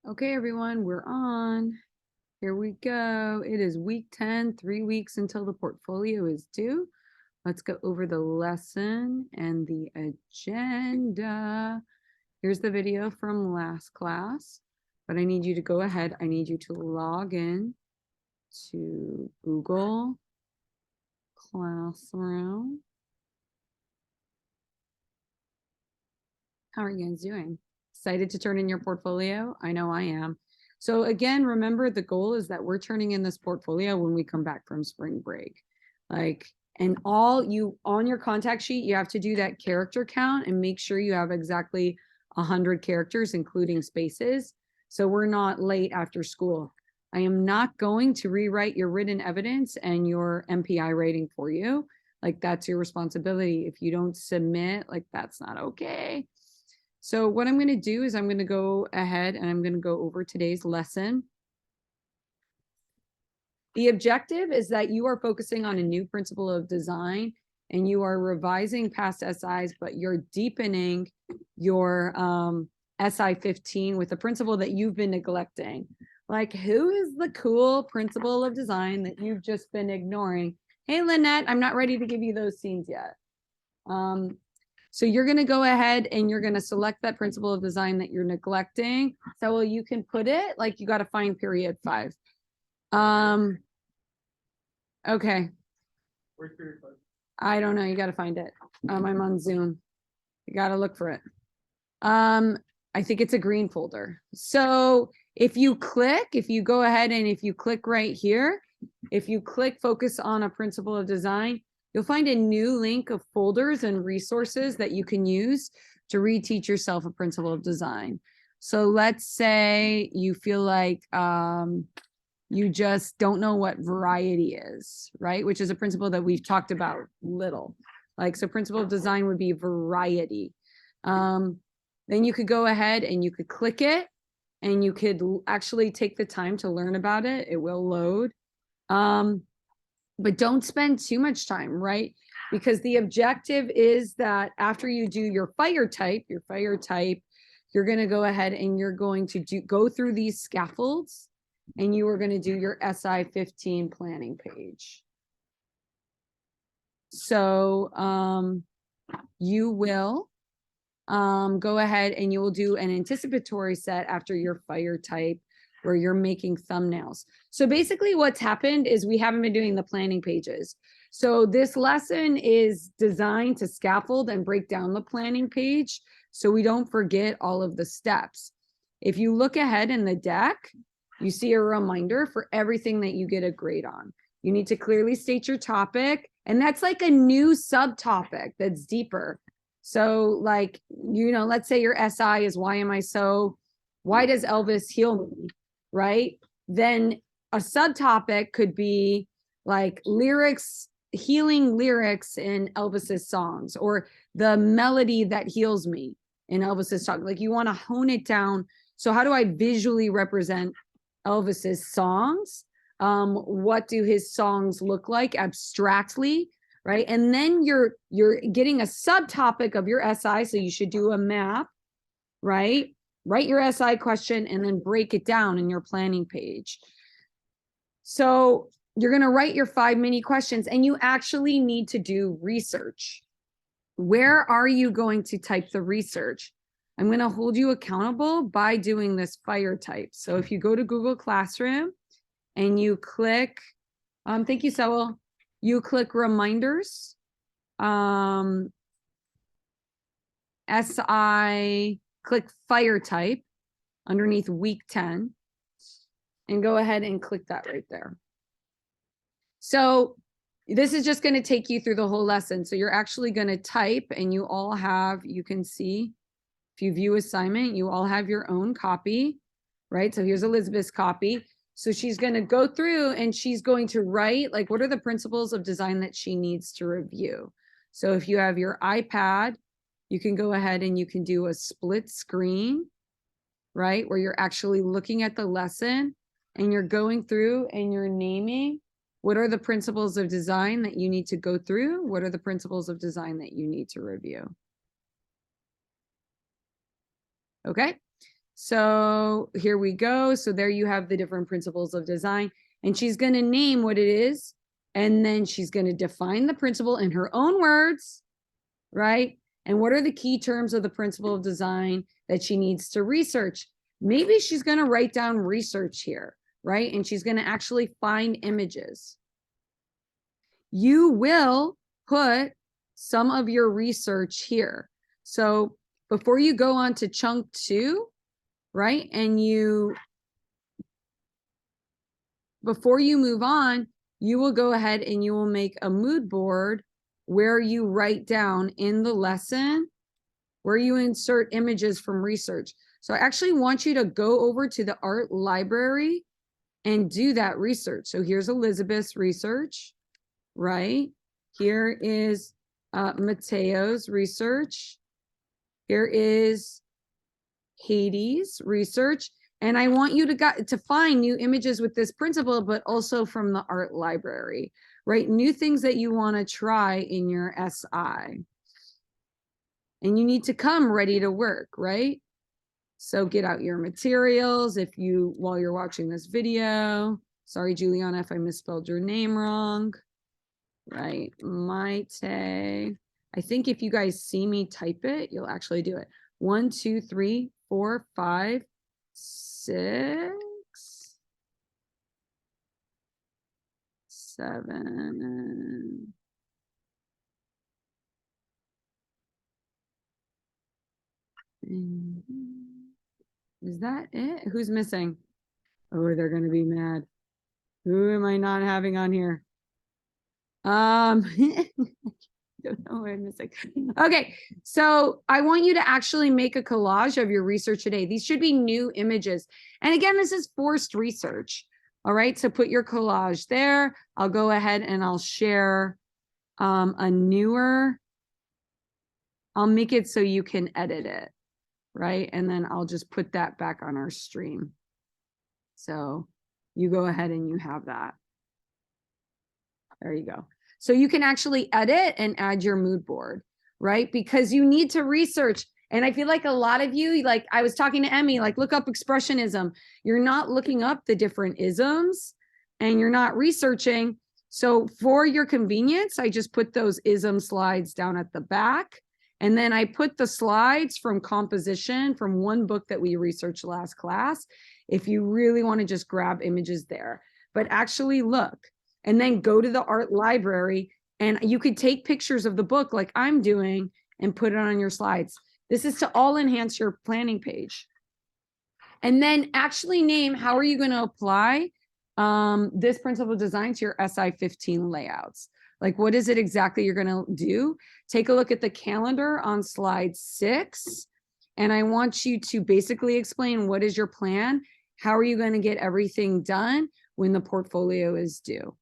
Okay, everyone, we're on. Here we go. It is week 10, 3 weeks until the portfolio is due. Let's go over the lesson and the agenda. Here's the video from last class, but I need you to go ahead. I need you to log in to Google Classroom. How are you guys doing? Excited to turn in your portfolio? I know I am. So again, remember the goal is that we're turning in this portfolio when we come back from spring break. And all you on your contact sheet, you have to do that character count and make sure you have exactly 100 characters, including spaces. So we're not late after school. I am not going to rewrite your written evidence and your MPI rating for you. Like that's your responsibility. If you don't submit, like that's not okay. So what I'm going to do is I'm going to go ahead and I'm going to go over today's lesson. The objective is that you are focusing on a new principle of design and you are revising past SIs, but you're deepening your SI 15 with a principle that you've been neglecting. Like, who is the cool principle of design that you've just been ignoring? Hey, Lynette, I'm not ready to give you those scenes yet. So you're going to go ahead and you're going to select that principle of design that you're neglecting. So well, you can put it like you got to find period 5. Okay. Where's period 5? I don't know. You got to find it. I'm on Zoom. You got to look for it. I think it's a green folder. So if you go ahead and if you click right here, if you click focus on a principle of design, you'll find a new link of folders and resources that you can use to reteach yourself a principle of design. So let's say you feel like you just don't know what variety is, right? Which is a principle that we've talked about little. Like, so principle of design would be variety. Then you could go ahead and you could click it and you could actually take the time to learn about it. It will load. But don't spend too much time, right? Because the objective is that after you do your fire type, you're going to go ahead and you're going to go through these scaffolds and you are going to do your SI 15 planning page. So you will go ahead and you will do an anticipatory set after your fire type where you're making thumbnails. So basically what's happened is we haven't been doing the planning pages. So this lesson is designed to scaffold and break down the planning page so we don't forget all of the steps. If you look ahead in the deck, you see a reminder for everything that you get a grade on. You need to clearly state your topic, and that's like a new subtopic that's deeper. So like, you know, let's say your SI is why does Elvis heal me? Right? Then a subtopic could be like lyrics, healing lyrics in Elvis's songs, or the melody that heals me in Elvis's song. Like you want to hone it down. So how do I visually represent Elvis's songs? What do his songs look like abstractly? Right. And then you're getting a subtopic of your SI. So you should do a map, right? Write your SI question and then break it down in your planning page. So you're going to write your 5 mini questions and you actually need to do research. Where are you going to type the research? I'm going to hold you accountable by doing this fire type. So if you go to Google Classroom and you click, thank you, Sewell. You click reminders, SI, click fire type underneath week 10 and go ahead and click that right there. So this is just going to take you through the whole lesson. So you're actually going to type and you all have, you can see if you view assignment, you all have your own copy, right? So here's Elizabeth's copy. So she's going to go through and she's going to write like, what are the principles of design that she needs to review? So if you have your iPad, you can go ahead and you can do a split screen, right? Where you're actually looking at the lesson and you're going through and you're naming what are the principles of design that you need to go through? What are the principles of design that you need to review? Okay. So here we go. So there you have the different principles of design, and she's going to name what it is. And then she's going to define the principle in her own words, right? And what are the key terms of the principle of design that she needs to research? Maybe she's going to write down research here, right? And she's going to actually find images. You will put some of your research here. So before you go on to chunk 2, right? And before you move on, you will go ahead and you will make a mood board where you write down in the lesson, where you insert images from research. So I actually want you to go over to the art library and do that research. So here's Elizabeth's research, right? Here is Mateo's research. Here is Hades research. And I want you to find new images with this principle, but also from the art library, right? New things that you want to try in your SI. And you need to come ready to work, right? So get out your materials while you're watching this video. Sorry, Juliana, if I misspelled your name wrong. Right, Maite. I think if you guys see me type it, you'll actually do it. 1, 2, 3, 4, 5, 6, 7. Is that it? Who's missing? Oh, they're going to be mad. Who am I not having on here? Don't know what I'm missing. Okay, so I want you to actually make a collage of your research today. These should be new images. And again, this is forced research. All right, so put your collage there. I'll go ahead and I'll share a newer. I'll make it so you can edit it, right? And then I'll just put that back on our stream. So you go ahead and you have that. There you go. So you can actually edit and add your mood board, right? Because you need to research. And I feel like a lot of you, like I was talking to Emmy, like look up expressionism. You're not looking up the different isms and you're not researching. So for your convenience, I just put those ism slides down at the back. And then I put the slides from composition from one book that we researched last class. If you really want to just grab images there, but actually look. And then go to the art library and you could take pictures of the book like I'm doing and put it on your slides. This is to all enhance your planning page. And then actually name, how are you going to apply this principle of design to your SI 15 layouts? Like, what is it exactly you're going to do? Take a look at the calendar on slide 6. And I want you to basically explain what is your plan? How are you going to get everything done when the portfolio is due?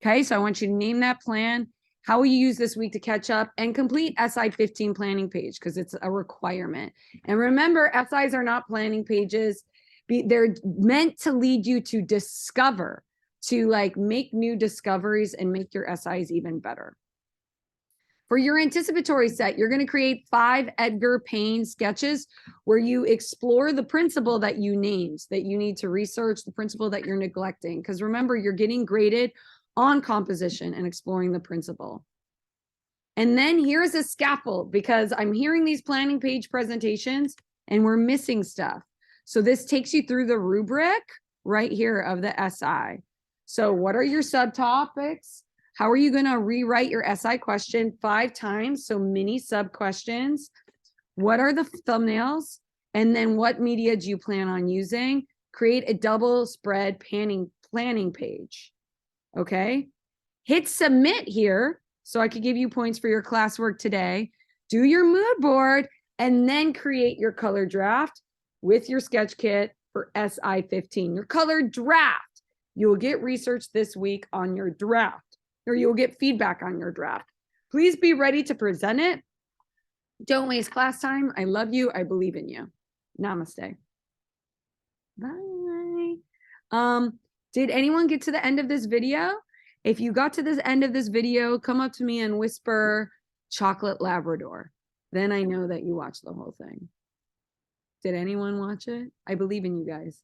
Okay, so I want you to name that plan. How will you use this week to catch up and complete SI 15 planning page because it's a requirement. And remember, SIs are not planning pages. They're meant to lead you to discover, to like make new discoveries and make your SIs even better. For your anticipatory set, you're going to create 5 Edgar Payne sketches where you explore the principle that you named, that you need to research, the principle that you're neglecting. Because remember, you're getting graded on composition and exploring the principle. And then here's a scaffold because I'm hearing these planning page presentations and we're missing stuff. So this takes you through the rubric right here of the SI. So what are your subtopics? How are you going to rewrite your SI question 5 times? So mini sub questions. What are the thumbnails? And then what media do you plan on using? Create a double spread planning page. Okay, hit submit here so I could give you points for your classwork today. Do your mood board and then create your color draft with your sketch kit for SI 15. Your color draft. You will get research this week on your draft, or you'll get feedback on your draft. Please be ready to present it. Don't waste class time. I love you. I believe in you. Namaste. Bye. Did anyone get to the end of this video? If you got to the end of this video, come up to me and whisper chocolate Labrador. Then I know that you watched the whole thing. Did anyone watch it? I believe in you guys.